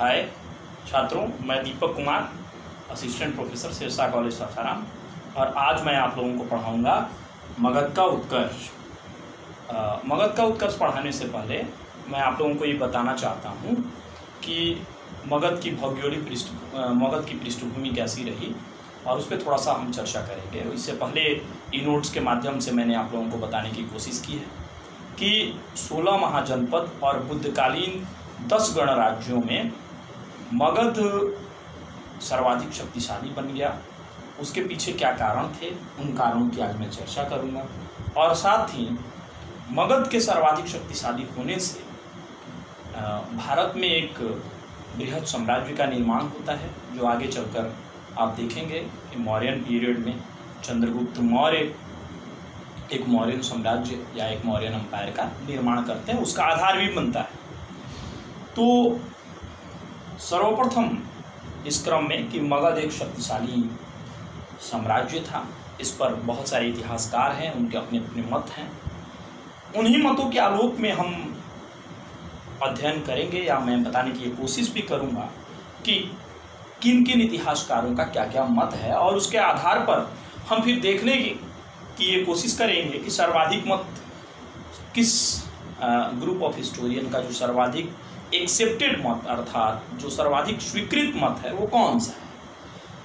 हाय छात्रों, मैं Deepak Kumar, assistant professor Sirsa college Sasaram, और आज मैं आप लोगों को पढ़ाऊंगा मगध का उत्कर्ष। मगध का उत्कर्ष पढ़ाने से पहले मैं आप लोगों को ये बताना चाहता हूँ कि मगध की पृष्ठभूमि कैसी रही और उस पर थोड़ा सा हम चर्चा करेंगे। इससे पहले ई नोट्स के माध्यम से मैंने आप लोगों को बताने की कोशिश की है कि 16 महाजनपद और बुद्धकालीन 10 गणराज्यों में मगध सर्वाधिक शक्तिशाली बन गया। उसके पीछे क्या कारण थे, उन कारणों की आज मैं चर्चा करूंगा। और साथ ही मगध के सर्वाधिक शक्तिशाली होने से भारत में एक बृहद साम्राज्य का निर्माण होता है, जो आगे चलकर आप देखेंगे कि मौर्यन पीरियड में चंद्रगुप्त मौर्य एक मौर्यन साम्राज्य या एक मौर्यन एम्पायर का निर्माण करते हैं, उसका आधार भी बनता है। तो सर्वप्रथम इस क्रम में कि मगध एक शक्तिशाली साम्राज्य था, इस पर बहुत सारे इतिहासकार हैं, उनके अपने अपने मत हैं। उन्हीं मतों के आलोक में हम अध्ययन करेंगे या मैं बताने की कोशिश भी करूंगा कि किन किन इतिहासकारों का क्या क्या मत है, और उसके आधार पर हम फिर देखने की ये कोशिश करेंगे कि सर्वाधिक मत किस ग्रुप ऑफ हिस्टोरियन का, जो सर्वाधिक एक्सेप्टेड मत अर्थात जो सर्वाधिक स्वीकृत मत है, वो कौन सा है।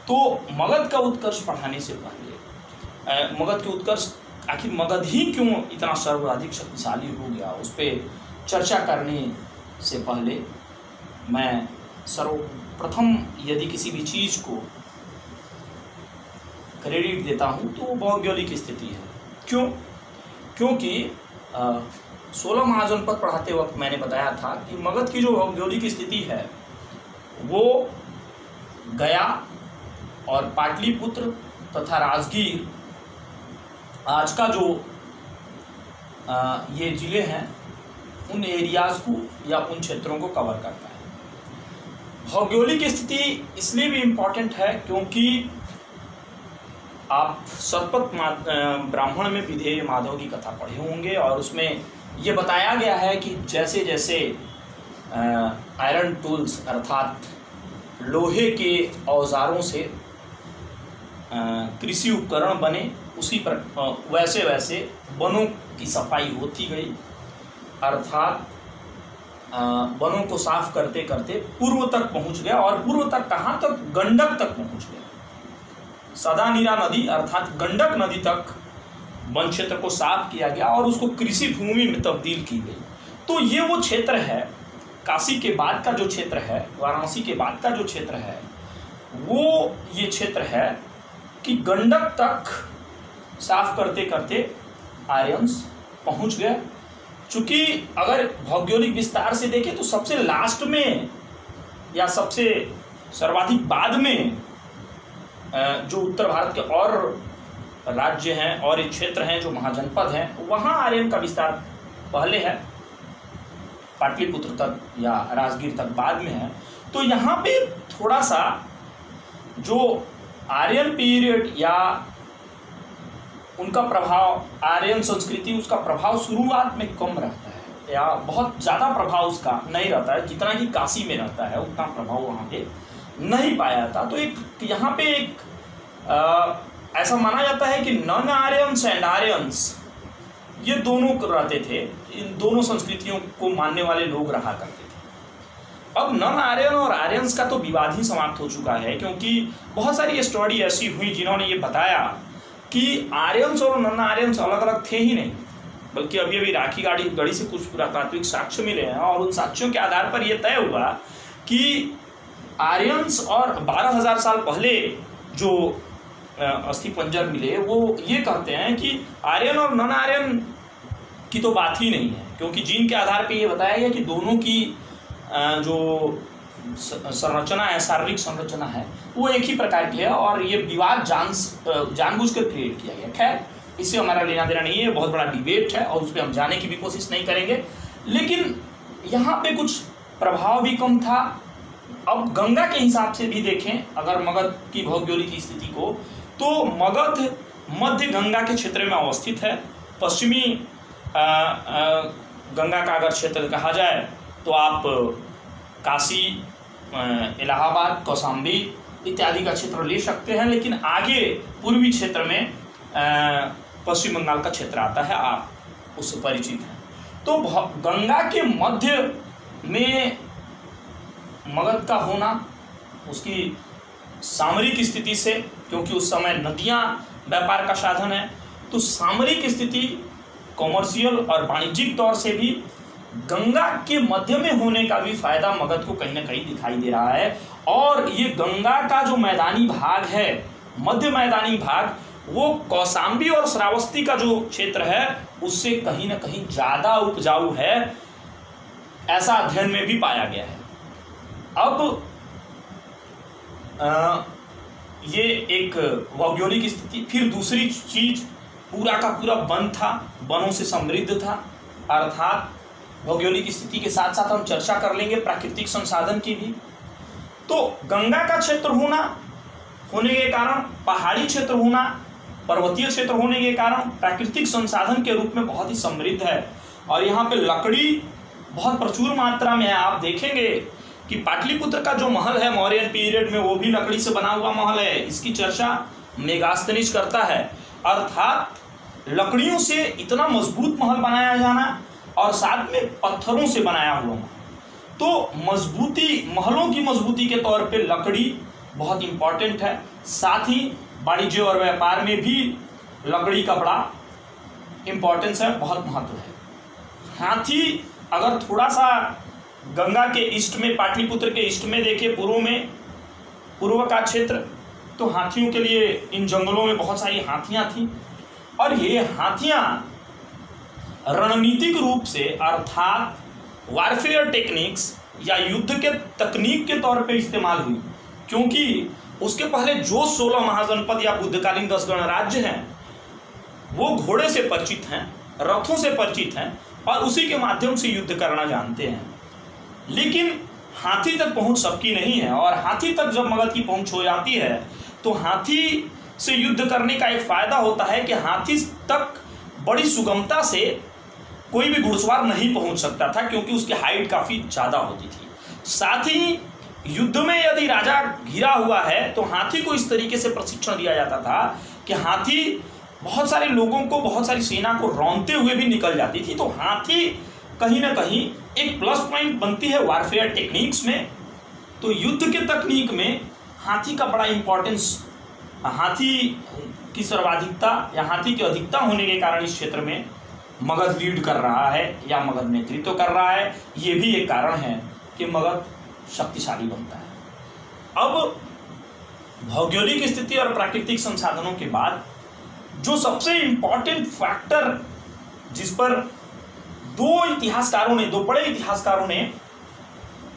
तो मगध का उत्कर्ष पढ़ाने से पहले मगध के उत्कर्ष, आखिर मगध ही क्यों इतना सर्वाधिक शक्तिशाली हो गया, उस पर चर्चा करने से पहले मैं सर्वप्रथम यदि किसी भी चीज़ को क्रेडिट देता हूँ तो भौगोलिक स्थिति है। क्योंकि 16 महाजनपद पढ़ाते वक्त मैंने बताया था कि मगध की जो भौगोलिक स्थिति है वो गया और पाटलिपुत्र तथा राजगीर, आज का जो ये जिले हैं, उन एरियाज़ को या उन क्षेत्रों को कवर करता है। भौगोलिक स्थिति इसलिए भी इम्पॉर्टेंट है क्योंकि आप सतपथ ब्राह्मण में विधेय माधव की कथा पढ़े होंगे, और उसमें ये बताया गया है कि जैसे जैसे आयरन टूल्स अर्थात लोहे के औजारों से कृषि उपकरण बने, उसी पर वैसे वैसे वनों की सफाई होती गई, अर्थात वनों को साफ करते करते पूर्व तक पहुंच गया। और पूर्व तक कहाँ तक? गंडक तक पहुंच गया। सदानीरा नदी अर्थात गंडक नदी तक वन क्षेत्र को साफ किया गया और उसको कृषि भूमि में तब्दील की गई। तो ये वो क्षेत्र है, काशी के बाद का जो क्षेत्र है, वाराणसी के बाद का जो क्षेत्र है, वो ये क्षेत्र है कि गंडक तक साफ करते करते आर्यंस पहुंच गए। चूंकि अगर भौगोलिक विस्तार से देखें तो सबसे लास्ट में या सबसे सर्वाधिक बाद में जो उत्तर भारत के और राज्य हैं और एक क्षेत्र हैं जो महाजनपद हैं, वहाँ आर्यन का विस्तार पहले है, पाटलिपुत्र तक या राजगीर तक बाद में है। तो यहाँ पे थोड़ा सा जो आर्यन पीरियड या उनका प्रभाव, आर्यन संस्कृति, उसका प्रभाव शुरुआत में कम रहता है या बहुत ज़्यादा प्रभाव उसका नहीं रहता है, जितना कि काशी में रहता है उतना प्रभाव वहाँ पे नहीं पाया जाता। तो एक यहाँ पे एक ऐसा माना जाता है कि नॉन आर्यंस एंड आर्यंस ये दोनों रहते थे, इन दोनों संस्कृतियों को मानने वाले लोग रहा करते थे। अब नॉन आर्यन और आर्यंस का तो विवाद ही समाप्त हो चुका है, क्योंकि बहुत सारी स्टोरी ऐसी हुई जिन्होंने ये बताया कि आर्यंस और नॉन आर्यंस अलग अलग थे ही नहीं, बल्कि अभी अभी राखी गढ़ी से कुछ पुरातात्विक साक्ष्य मिले हैं, और उन साक्ष्यों के आधार पर यह तय हुआ कि आर्यंस और 12,000 साल पहले जो अस्थि पंजर मिले, वो ये कहते हैं कि आर्यन और नॉन आर्यन की तो बात ही नहीं है, क्योंकि जीन के आधार पर यह बताया गया कि दोनों की जो संरचना है, शारीरिक संरचना है, वो एक ही प्रकार की है, और ये विवाद जानबूझकर क्रिएट किया गया। खैर, इससे हमारा लेना देना नहीं है, बहुत बड़ा डिबेट है और उस पर हम जाने की भी कोशिश नहीं करेंगे। लेकिन यहाँ पे कुछ प्रभाव भी कम था। अब गंगा के हिसाब से भी देखें अगर मगध की भौगोलिक स्थिति को, तो मगध मध्य गंगा के क्षेत्र में अवस्थित है। पश्चिमी गंगा का अगर क्षेत्र कहा जाए तो आप काशी इलाहाबाद, कौशाम्बी इत्यादि का क्षेत्र ले सकते हैं, लेकिन आगे पूर्वी क्षेत्र में पश्चिम बंगाल का क्षेत्र आता है, आप उससे परिचित हैं। तो गंगा के मध्य में मगध का होना उसकी सामरिक स्थिति से, क्योंकि उस समय नदियां व्यापार का साधन है, तो सामरिक स्थिति, कॉमर्शियल और वाणिज्यिक तौर से भी गंगा के मध्य में होने का भी फायदा मगध को कहीं ना कहीं दिखाई दे रहा है। और ये गंगा का जो मैदानी भाग है, मध्य मैदानी भाग, वो कौशाम्बी और श्रावस्ती का जो क्षेत्र है उससे कहीं ना कहीं ज्यादा उपजाऊ है, ऐसा अध्ययन में भी पाया गया है। अब ये एक भौगोलिक स्थिति। फिर दूसरी चीज, पूरा का पूरा वन था, वनों से समृद्ध था, अर्थात भौगोलिक स्थिति के साथ साथ हम चर्चा कर लेंगे प्राकृतिक संसाधन की भी। तो गंगा का क्षेत्र होने के कारण, पहाड़ी क्षेत्र होना, पर्वतीय क्षेत्र होने के कारण प्राकृतिक संसाधन के रूप में बहुत ही समृद्ध है। और यहाँ पे लकड़ी बहुत प्रचुर मात्रा में है। आप देखेंगे कि पाटलिपुत्र का जो महल है मौर्यन पीरियड में, वो भी लकड़ी से बना हुआ महल है। इसकी चर्चा मेगास्थनीज करता है। अर्थात लकड़ियों से इतना मजबूत महल बनाया जाना और साथ में पत्थरों से बनाया हुआ, तो मजबूती, महलों की मजबूती के तौर पे लकड़ी बहुत इंपॉर्टेंट है। साथ ही वाणिज्य और व्यापार में भी लकड़ी का बड़ा इंपॉर्टेंस है, बहुत महत्व है। हाथी अगर थोड़ा सा गंगा के ईस्ट में, पाटलिपुत्र के ईस्ट में देखे, पूर्व का क्षेत्र, तो हाथियों के लिए इन जंगलों में बहुत सारी हाथियां थी। और ये हाथियां रणनीतिक रूप से, अर्थात वारफेयर टेक्निक्स या युद्ध के तकनीक के तौर पे इस्तेमाल हुई, क्योंकि उसके पहले जो 16 महाजनपद या बुद्धकालीन 10 गणराज्य हैं वो घोड़े से परिचित हैं, रथों से परिचित हैं और उसी के माध्यम से युद्ध करना जानते हैं। लेकिन हाथी तक पहुंच सबकी नहीं है, और हाथी तक जब मगध की पहुंच हो जाती है तो हाथी से युद्ध करने का एक फायदा होता है कि हाथी तक बड़ी सुगमता से कोई भी घुड़सवार नहीं पहुंच सकता था, क्योंकि उसकी हाइट काफी ज्यादा होती थी। साथ ही युद्ध में यदि राजा घिरा हुआ है तो हाथी को इस तरीके से प्रशिक्षण दिया जाता था कि हाथी बहुत सारे लोगों को, बहुत सारी सेना को रौंदते हुए भी निकल जाती थी। तो हाथी कहीं ना कहीं एक प्लस पॉइंट बनती है वारफेयर टेक्निक्स में। तो युद्ध के तकनीक में हाथी का बड़ा इंपॉर्टेंस, हाथी की सर्वाधिकता या हाथी की अधिकता होने के कारण इस क्षेत्र में मगध लीड कर रहा है या मगध नेतृत्व कर रहा है। ये भी एक कारण है कि मगध शक्तिशाली बनता है। अब भौगोलिक स्थिति और प्राकृतिक संसाधनों के बाद जो सबसे इंपॉर्टेंट फैक्टर जिस पर दो बड़े इतिहासकारों ने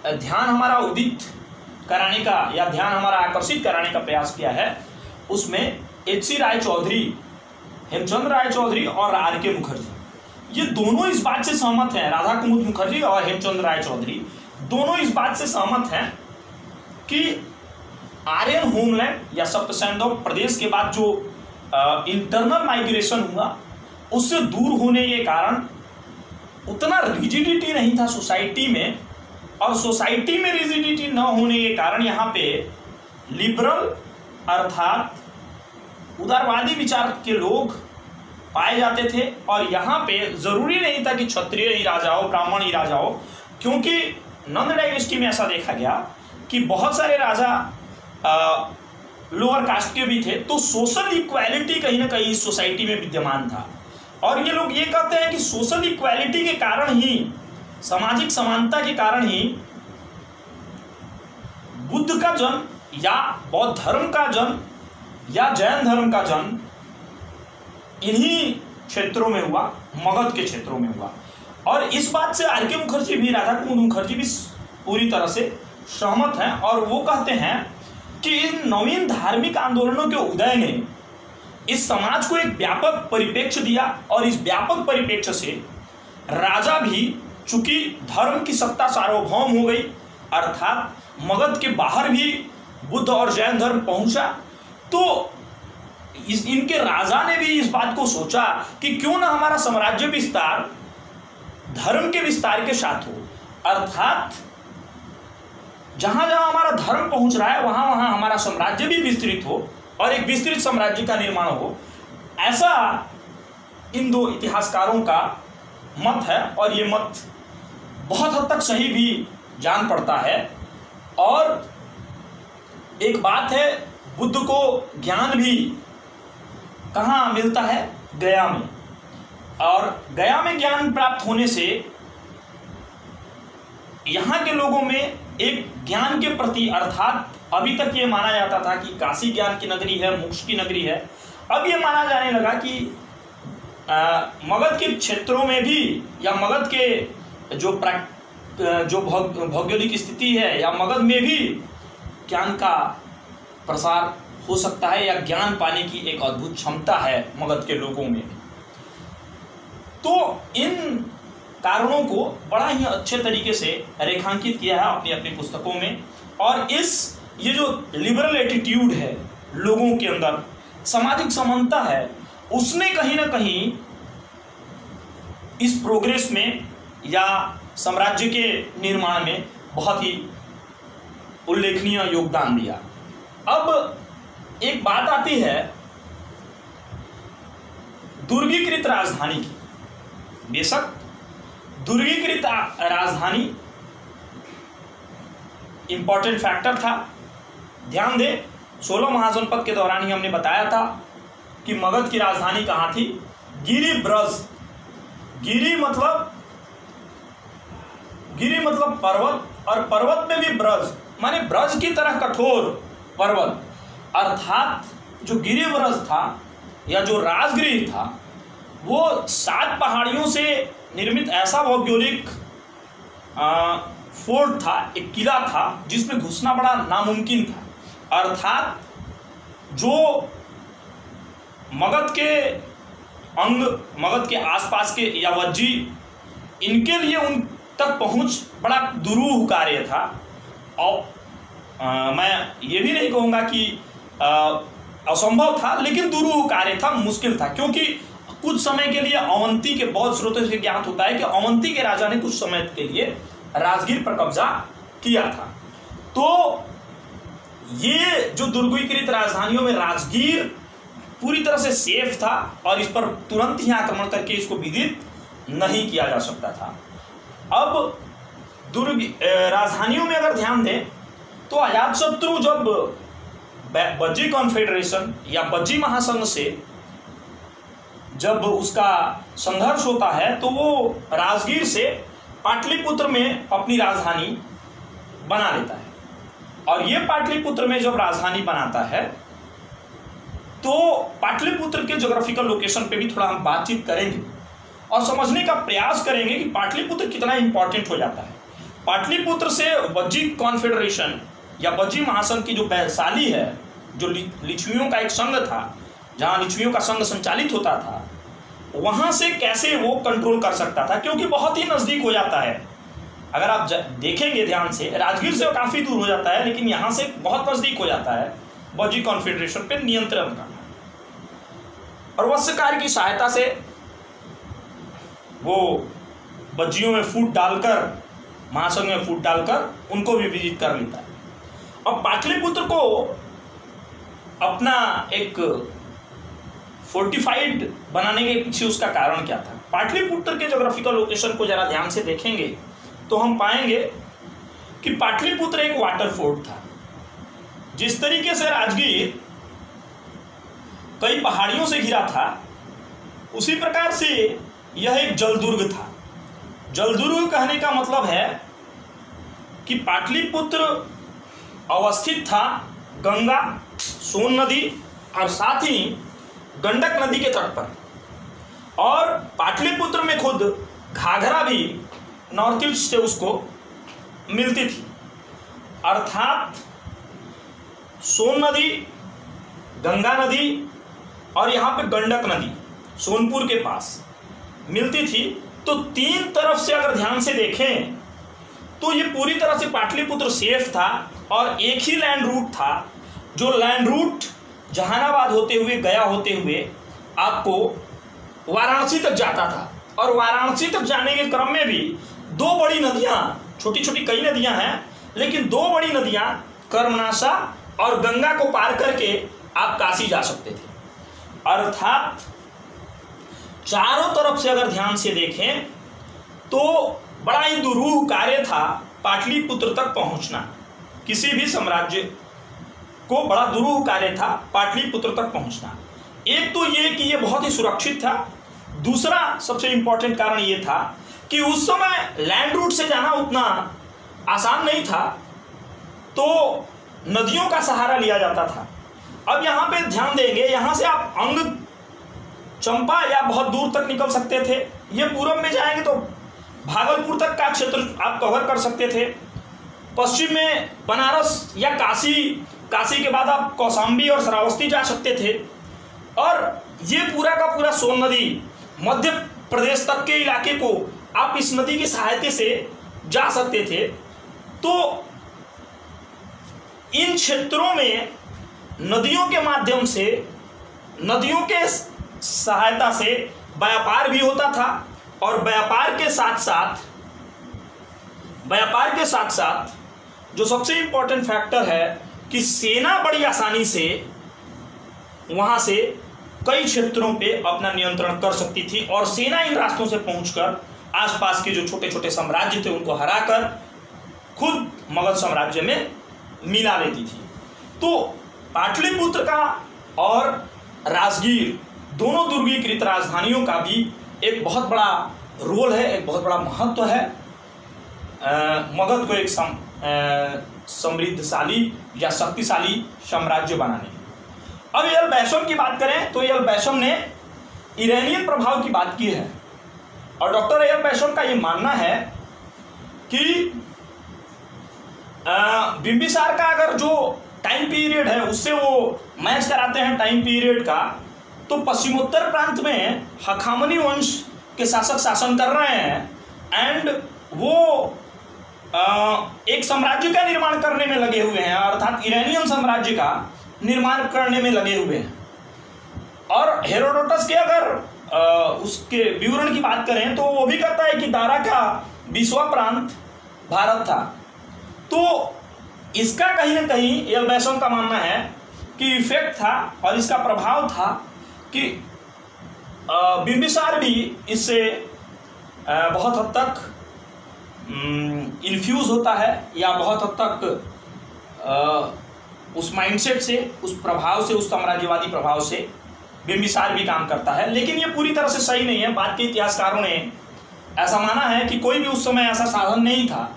ध्यान हमारा उदित कराने का या ध्यान हमारा आकर्षित कराने का प्रयास किया है, उसमें H.C. राय चौधरी, हेमचंद्र राय चौधरी और R.K. मुखर्जी, ये दोनों इस बात से सहमत हैं, राधा कुमुद मुखर्जी और हेमचंद्र राय चौधरी दोनों इस बात से सहमत हैं कि आर्यन होमलैंड या सप्त सैंधव प्रदेश के बाद जो इंटरनल माइग्रेशन हुआ उससे दूर होने के कारण उतना रिजिडिटी नहीं था सोसाइटी में, और सोसाइटी में रिजिडिटी न होने के कारण यहाँ पे लिबरल अर्थात उदारवादी विचार के लोग पाए जाते थे। और यहाँ पे जरूरी नहीं था कि क्षत्रिय ही राजा हो, ब्राह्मण ही राजा हो, क्योंकि नंद डायनेस्टी में ऐसा देखा गया कि बहुत सारे राजा लोअर कास्ट के भी थे, तो सोशल इक्वालिटी कहीं ना कहीं इस सोसाइटी में विद्यमान था। और ये लोग ये कहते हैं कि सोशल इक्वालिटी के कारण ही, सामाजिक समानता के कारण ही बुद्ध का जन्म या बौद्ध धर्म का जन्म या जैन धर्म का जन्म इन्हीं क्षेत्रों में हुआ, मगध के क्षेत्रों में हुआ। और इस बात से R.K. मुखर्जी भी, राधा कुमुद मुखर्जी भी पूरी तरह से सहमत हैं। और वो कहते हैं कि इन नवीन धार्मिक आंदोलनों के उदय ने इस समाज को एक व्यापक परिप्रेक्ष्य दिया, और इस व्यापक परिप्रेक्ष्य से राजा भी, चूंकि धर्म की सत्ता सार्वभौम हो गई, अर्थात मगध के बाहर भी बुद्ध और जैन धर्म पहुंचा, तो इनके राजा ने भी इस बात को सोचा कि क्यों ना हमारा साम्राज्य विस्तार धर्म के विस्तार के साथ हो, अर्थात जहां जहां हमारा धर्म पहुंच रहा है वहां वहां हमारा साम्राज्य भी विस्तृत हो और एक विस्तृत साम्राज्य का निर्माण हो, ऐसा इन दो इतिहासकारों का मत है। और ये मत बहुत हद तक सही भी जान पड़ता है। और एक बात है, बुद्ध को ज्ञान भी कहाँ मिलता है? गया में। और गया में ज्ञान प्राप्त होने से यहाँ के लोगों में एक ज्ञान के प्रति, अर्थात अभी तक ये माना जाता था कि काशी ज्ञान की नगरी है, मोक्ष की नगरी है, अब ये माना जाने लगा कि मगध के क्षेत्रों में भी, या मगध के जो भौगोलिक स्थिति है, या मगध में भी ज्ञान का प्रसार हो सकता है, या ज्ञान पाने की एक अद्भुत क्षमता है मगध के लोगों में। तो इन कारणों को बड़ा ही अच्छे तरीके से रेखांकित किया है अपनी अपनी पुस्तकों में। और ये जो लिबरल एटीट्यूड है लोगों के अंदर, सामाजिक समानता है, उसने कहीं ना कहीं इस प्रोग्रेस में या साम्राज्य के निर्माण में बहुत ही उल्लेखनीय योगदान दिया। अब एक बात आती है दुर्गीकृत राजधानी की। बेशक दुर्गीकृत राजधानी इंपॉर्टेंट फैक्टर था। ध्यान दें, 16 महाजनपद के दौरान ही हमने बताया था कि मगध की राजधानी कहाँ थी? गिरिब्रज। गिरि मतलब पर्वत, और पर्वत में भी ब्रज, माने ब्रज की तरह कठोर पर्वत। अर्थात जो गिरिब्रज था या जो राजगृह था वो 7 पहाड़ियों से निर्मित ऐसा भौगोलिक फोर्ट था, एक किला था जिसमें घुसना बड़ा नामुमकिन था। अर्थात जो मगध के अंग, मगध के आसपास के यावज्जी, इनके लिए उन तक पहुंच बड़ा दुरूह कार्य था। और मैं ये भी नहीं कहूँगा कि असंभव था, लेकिन दुरूह कार्य था, मुश्किल था। क्योंकि कुछ समय के लिए अवंती के बहुत स्रोतों से ज्ञात होता है कि अवंती के राजा ने कुछ समय के लिए राजगीर पर कब्जा किया था। तो ये जो दुर्गीकृत राजधानियों में राजगीर पूरी तरह से सेफ था और इस पर तुरंत ही आक्रमण करके इसको विदित नहीं किया जा सकता था। अब राजधानियों में अगर ध्यान दें तो अजातशत्रु जब बज्जी कॉन्फेडरेशन या बज्जी महासंघ से जब उसका संघर्ष होता है तो वो राजगीर से पाटलिपुत्र में अपनी राजधानी बना लेता है। और ये पाटलिपुत्र में जब राजधानी बनाता है तो पाटलिपुत्र के ज्योग्राफिकल लोकेशन पे भी थोड़ा हम बातचीत करेंगे और समझने का प्रयास करेंगे कि पाटलिपुत्र कितना इंपॉर्टेंट हो जाता है। पाटलिपुत्र से बज्जी कॉन्फेडरेशन या बज्जी महासंघ की जो वैशाली है, जो लिच्छवियों का एक संघ था, जहाँ लिच्छवियों का संघ संचालित होता था, वहाँ से कैसे वो कंट्रोल कर सकता था, क्योंकि बहुत ही नज़दीक हो जाता है। अगर आप देखेंगे ध्यान से, राजगीर से काफ़ी दूर हो जाता है, लेकिन यहाँ से बहुत नज़दीक हो जाता है बज्जी कॉन्फेडरेशन पे नियंत्रण करना। और वत्स्यकार की सहायता से वो बज्जियों में फूट डालकर, महासंघ में फूट डालकर उनको भी विजित कर लेता है। अब पाटलिपुत्र को अपना एक फोर्टिफाइड बनाने के पीछे उसका कारण क्या था? पाटलिपुत्र के ज्योग्राफिकल लोकेशन को जरा ध्यान से देखेंगे तो हम पाएंगे कि पाटलिपुत्र एक वाटर फोर्ट था। जिस तरीके से राजगीर कई पहाड़ियों से घिरा था, उसी प्रकार से यह एक जलदुर्ग था। जलदुर्ग कहने का मतलब है कि पाटलिपुत्र अवस्थित था गंगा, सोन नदी और साथ ही गंडक नदी के तट पर। और पाटलिपुत्र में खुद घाघरा भी नॉर्थ ईस्ट से उसको मिलती थी। अर्थात सोन नदी, गंगा नदी और यहाँ पे गंडक नदी सोनपुर के पास मिलती थी। तो 3 तरफ से अगर ध्यान से देखें तो ये पूरी तरह से पाटलिपुत्र सेफ था। और एक ही लैंड रूट था, जो लैंड रूट जहानाबाद होते हुए, गया होते हुए आपको वाराणसी तक जाता था। और वाराणसी तक जाने के क्रम में भी 2 बड़ी नदियाँ, छोटी छोटी कई नदियाँ हैं, लेकिन दो बड़ी नदियां कर्मनाशा और गंगा को पार करके आप काशी जा सकते थे। अर्थात चारों तरफ से अगर ध्यान से देखें तो बड़ा ही दुरूह कार्य था पाटलिपुत्र तक पहुंचना। किसी भी साम्राज्य को बड़ा दुरूह कार्य था पाटलिपुत्र तक पहुंचना। एक तो ये कि ये बहुत ही सुरक्षित था, दूसरा सबसे इंपॉर्टेंट कारण ये था कि उस समय लैंड रूट से जाना उतना आसान नहीं था, तो नदियों का सहारा लिया जाता था। अब यहाँ पे ध्यान देंगे, यहाँ से आप अंग चंपा या बहुत दूर तक निकल सकते थे। ये पूरब में जाएंगे तो भागलपुर तक का क्षेत्र आप कवर कर सकते थे। पश्चिम में बनारस या काशी, काशी के बाद आप कौशाम्बी और श्रावस्ती जा सकते थे। और ये पूरा का पूरा सोन नदी मध्य प्रदेश तक के इलाके को आप इस नदी की सहायता से जा सकते थे। तो इन क्षेत्रों में नदियों के माध्यम से, नदियों के सहायता से व्यापार भी होता था और व्यापार के साथ साथ जो सबसे इंपॉर्टेंट फैक्टर है कि सेना बड़ी आसानी से वहां से कई क्षेत्रों पे अपना नियंत्रण कर सकती थी और सेना इन रास्तों से पहुंचकर आसपास के जो छोटे छोटे साम्राज्य थे उनको हराकर खुद मगध साम्राज्य में मिला लेती थी। तो पाटलिपुत्र का और राजगीर दोनों दुर्गीकृत राजधानियों का भी एक बहुत बड़ा रोल है, एक बहुत बड़ा महत्व है मगध को एक समृद्धशाली या शक्तिशाली साम्राज्य बनाने में। अब एल बैशम की बात करें तो एल बैशम ने इरानियन प्रभाव की बात की है और डॉक्टर एल बैशम का ये मानना है कि बिंबिसार का अगर जो टाइम पीरियड है उससे वो मैच कराते हैं टाइम पीरियड का, तो पश्चिमोत्तर प्रांत में हखामनी वंश के शासक शासन कर रहे हैं एंड वो एक साम्राज्य का निर्माण करने में लगे हुए हैं, अर्थात इरानियन साम्राज्य का निर्माण करने में लगे हुए हैं। और हेरोडोटस के अगर उसके विवरण की बात करें तो वो भी कहता है कि दारा का 20वां प्रांत भारत था। तो इसका कहीं ना कहीं एल बैशम का मानना है कि इफेक्ट था और इसका प्रभाव था कि बिंबिसार भी इससे बहुत हद तक इन्फ्यूज होता है या बहुत हद तक उस माइंडसेट से, उस प्रभाव से, उस साम्राज्यवादी प्रभाव से बिंबिसार भी काम करता है। लेकिन ये पूरी तरह से सही नहीं है। बाद के इतिहासकारों ने ऐसा माना है कि कोई भी उस समय ऐसा साधन नहीं था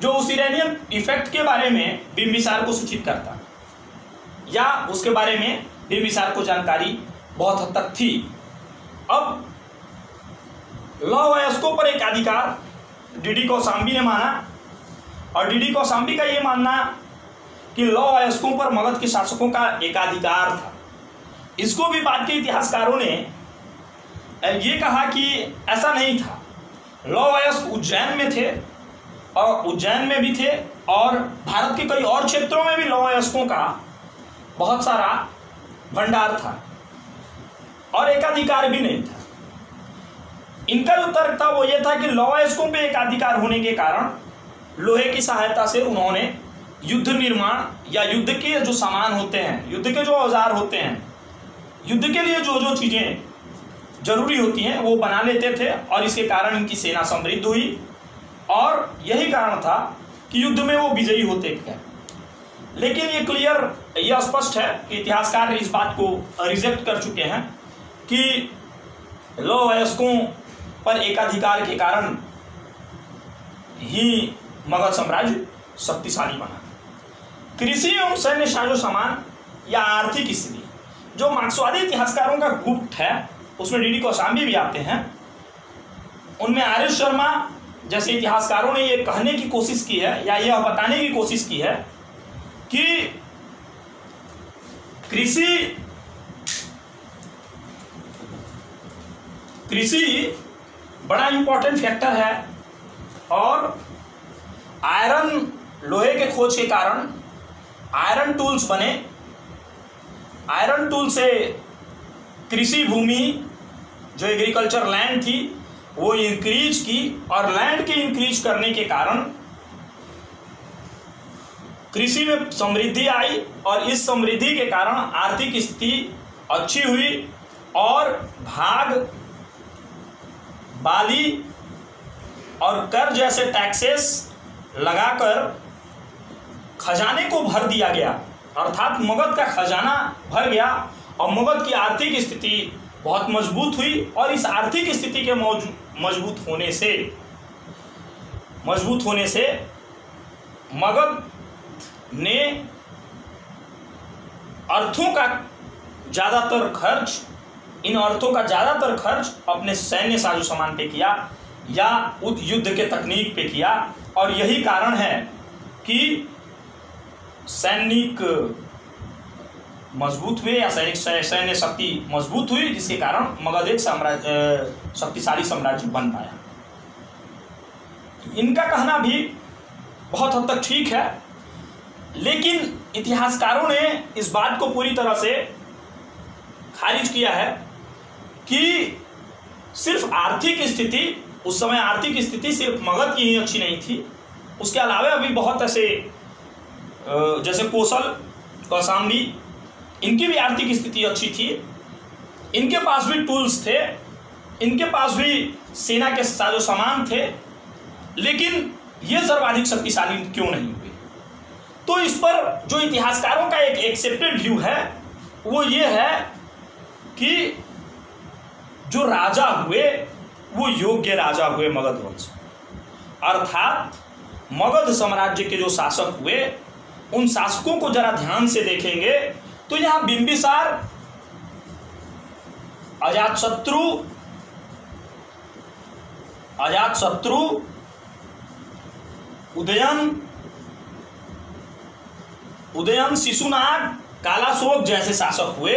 जो उस इरानियन इफेक्ट के बारे में बिंबिसार को सूचित करता या उसके बारे में बिंबिसार को जानकारी बहुत हद तक थी। अब लौह वयस्कों पर एकाधिकार डीडी कौशाम्बी ने माना और डीडी कौशाम्बी का ये मानना कि लौह वयस्कों पर मगध के शासकों का एकाधिकार था। इसको भी बाद के इतिहासकारों ने ये कहा कि ऐसा नहीं था। लौह वयस्क उज्जैन में थे और उज्जैन में भी थे और भारत के कई और क्षेत्रों में भी लौह वयस्कों का बहुत सारा भंडार था और एकाधिकार भी नहीं था। इनका जो तर्क था वो ये था कि लौह वयस्कों पे एकाधिकार होने के कारण लोहे की सहायता से उन्होंने युद्ध निर्माण या युद्ध के जो सामान होते हैं, युद्ध के जो औजार होते हैं, युद्ध के लिए जो जो चीजें जरूरी होती हैं वो बना लेते थे और इसके कारण इनकी सेना समृद्ध हुई और यही कारण था कि युद्ध में वो विजयी होते थे। लेकिन ये क्लियर, ये स्पष्ट है कि इतिहासकार इस बात को रिजेक्ट कर चुके हैं कि लौह वयस्कों पर एकाधिकार के कारण ही मगध साम्राज्य शक्तिशाली बना। कृषि एवं सैन्य साजो सामान या आर्थिक स्थिति, जो मार्क्सवादी इतिहासकारों का गुट है उसमें डीडी कौशाम्बी भी आते हैं। उनमें आर एस शर्मा जैसे इतिहासकारों ने ये कहने की कोशिश की है या यह बताने की कोशिश की है कि कृषि बड़ा इंपॉर्टेंट फैक्टर है और आयरन, लोहे के खोज के कारण आयरन टूल्स बने। आयरन टूल से कृषि भूमि जो एग्रीकल्चर लैंड थी वो इंक्रीज की और लैंड के इंक्रीज करने के कारण कृषि में समृद्धि आई और इस समृद्धि के कारण आर्थिक स्थिति अच्छी हुई और भाग, बाली और कर जैसे टैक्सेस लगाकर खजाने को भर दिया गया, अर्थात मगध का खजाना भर गया और मगध की आर्थिक स्थिति बहुत मजबूत हुई। और इस आर्थिक स्थिति के मजबूत होने से मगध ने अर्थों का ज़्यादातर खर्च अपने सैन्य साजो सामान पे किया या युद्ध के तकनीक पे किया। और यही कारण है कि सैनिक मजबूत हुए या सैन्य शक्ति मजबूत हुई, जिसके कारण मगध एक शक्तिशाली साम्राज्य बन पाया। इनका कहना भी बहुत हद तक ठीक है, लेकिन इतिहासकारों ने इस बात को पूरी तरह से खारिज किया है कि सिर्फ आर्थिक स्थिति, उस समय आर्थिक स्थिति सिर्फ मगध की ही अच्छी नहीं थी, उसके अलावा भी बहुत ऐसे जैसे कौशल, कौशाम्बी, इनकी भी आर्थिक स्थिति अच्छी थी, इनके पास भी टूल्स थे, इनके पास भी सेना के साजो सामान थे, लेकिन ये सर्वाधिक शक्तिशाली क्यों नहीं हुए। तो इस पर जो इतिहासकारों का एक एक्सेप्टेड व्यू है वो ये है कि जो राजा हुए वो योग्य राजा हुए मगध वंश, अर्थात मगध साम्राज्य के जो शासक हुए उन शासकों को जरा ध्यान से देखेंगे तो यहाँ बिंबिसार, अजातशत्रु, उदयन, शिशुनाग, कालाशोक जैसे शासक हुए।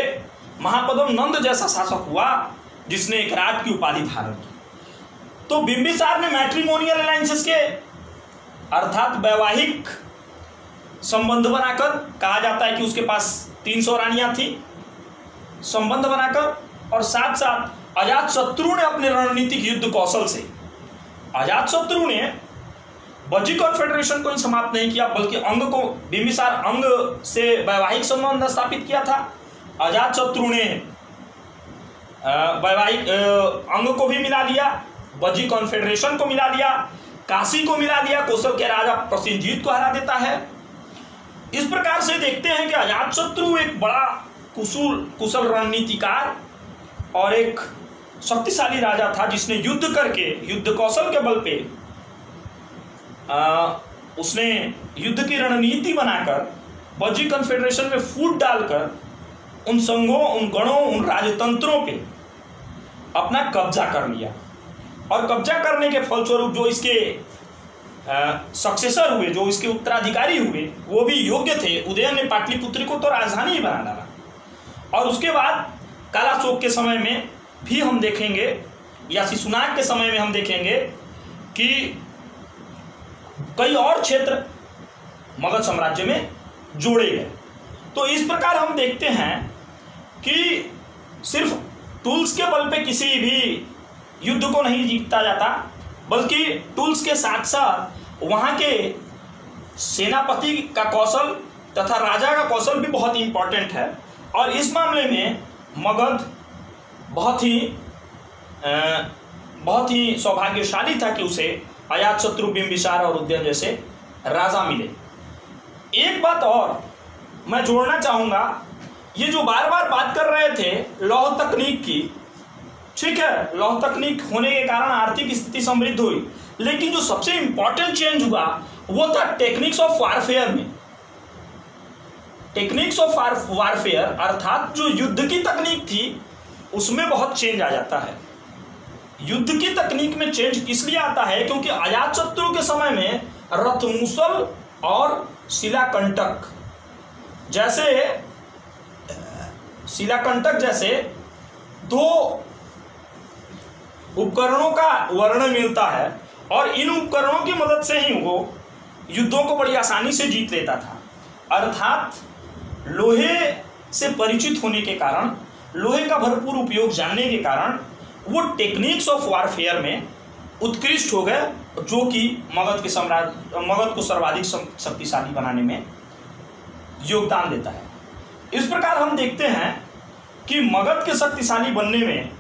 महापद्म नंद जैसा शासक हुआ जिसने एक राज की उपाधि धारण की। तो बिंबिसार ने मैट्रिमोनियल अलायंसेस के अर्थात वैवाहिक संबंध बनाकर, कहा जाता है कि उसके पास 300 रानियां थी, संबंध बनाकर, और साथ साथ अजातशत्रु ने अपने रणनीतिक युद्ध कौशल से, अजातशत्रु ने बज्जी कॉन्फेडरेशन को ही समाप्त नहीं किया बल्कि अंग को, बिंबिसार अंग से वैवाहिक संबंध स्थापित किया था, अजातशत्रु ने वैवाहिक अंग को भी मिला लिया, बज्जी कॉन्फेडरेशन को मिला लिया, काशी को मिला दिया, कौशल के राजा प्रसेनजीत को हरा देता है। इस प्रकार से देखते हैं कि अजातशत्रु एक बड़ा कुशल रणनीतिकार और एक शक्तिशाली राजा था जिसने युद्ध करके, युद्ध कौशल के बल पे उसने युद्ध की रणनीति बनाकर बज्जी कॉन्फेडरेशन में फूट डालकर उन संघों, उन गणों, उन राजतंत्रों पे अपना कब्जा कर लिया। और कब्जा करने के फलस्वरूप जो इसके सक्सेसर हुए, जो इसके उत्तराधिकारी हुए, वो भी योग्य थे। उदयन ने पाटलिपुत्र को तो राजधानी ही बना डाला। और उसके बाद कालाशोक के समय में भी हम देखेंगे, या शिशुनाग के समय में हम देखेंगे कि कई और क्षेत्र मगध साम्राज्य में जोड़े गए। तो इस प्रकार हम देखते हैं कि सिर्फ टूल्स के बल पे किसी भी युद्ध को नहीं जीता जाता, बल्कि टूल्स के साथ साथ वहाँ के सेनापति का कौशल तथा राजा का कौशल भी बहुत इंपॉर्टेंट है। और इस मामले में मगध बहुत ही सौभाग्यशाली था कि उसे अजातशत्रु, बिंबिसार और उदयन जैसे राजा मिले। एक बात और मैं जोड़ना चाहूँगा, ये जो बार बार बात कर रहे थे लौह तकनीक की, ठीक है, लौह तकनीक होने के कारण आर्थिक स्थिति समृद्ध हुई, लेकिन जो सबसे इंपॉर्टेंट चेंज हुआ वो था टेक्निक्स ऑफ वारफेयर में। टेक्निक्स ऑफ वारफेयर अर्थात जो युद्ध की तकनीक थी उसमें बहुत चेंज आ जाता है। युद्ध की तकनीक में चेंज किस लिए आता है? क्योंकि अजातशत्रु के समय में रथमुसल और शिलाकंटक जैसे दो उपकरणों का वर्णन मिलता है, और इन उपकरणों की मदद से ही वो युद्धों को बड़ी आसानी से जीत लेता था। अर्थात लोहे से परिचित होने के कारण, लोहे का भरपूर उपयोग जानने के कारण वो टेक्निक्स ऑफ वारफेयर में उत्कृष्ट हो गए, जो कि मगध को सर्वाधिक शक्तिशाली बनाने में योगदान देता है। इस प्रकार हम देखते हैं कि मगध के शक्तिशाली बनने में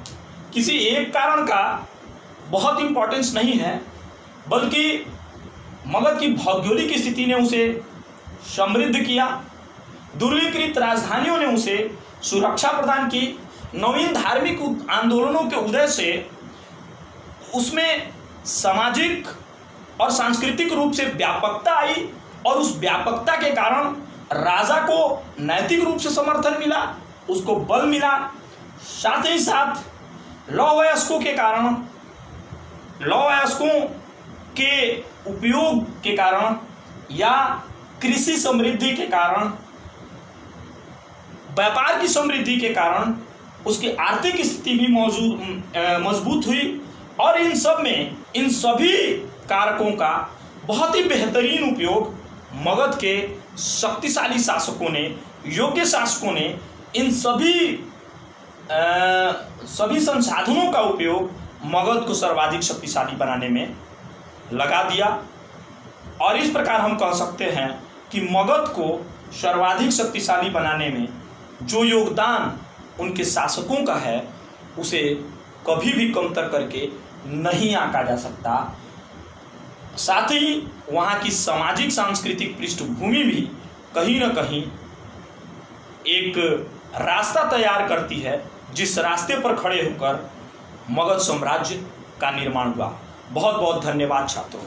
किसी एक कारण का बहुत इंपॉर्टेंस नहीं है, बल्कि मगध की भौगोलिक स्थिति ने उसे समृद्ध किया, दुर्गीकृत राजधानियों ने उसे सुरक्षा प्रदान की, नवीन धार्मिक आंदोलनों के उदय से उसमें सामाजिक और सांस्कृतिक रूप से व्यापकता आई और उस व्यापकता के कारण राजा को नैतिक रूप से समर्थन मिला, उसको बल मिला। साथ ही साथ लौहवयस्कों के कारण, लौहवयस्कों के उपयोग के कारण या कृषि समृद्धि के कारण, व्यापार की समृद्धि के कारण उसकी आर्थिक स्थिति भी मजबूत हुई और इन सब में इन सभी कारकों का बहुत ही बेहतरीन उपयोग मगध के शक्तिशाली शासकों ने, योग्य शासकों ने इन सभी संसाधनों का उपयोग मगध को सर्वाधिक शक्तिशाली बनाने में लगा दिया। और इस प्रकार हम कह सकते हैं कि मगध को सर्वाधिक शक्तिशाली बनाने में जो योगदान उनके शासकों का है उसे कभी भी कमतर करके नहीं आंका जा सकता। साथ ही वहाँ की सामाजिक सांस्कृतिक पृष्ठभूमि भी कहीं न कहीं एक रास्ता तैयार करती है, जिस रास्ते पर खड़े होकर मगध साम्राज्य का निर्माण हुआ। बहुत बहुत धन्यवाद छात्रों।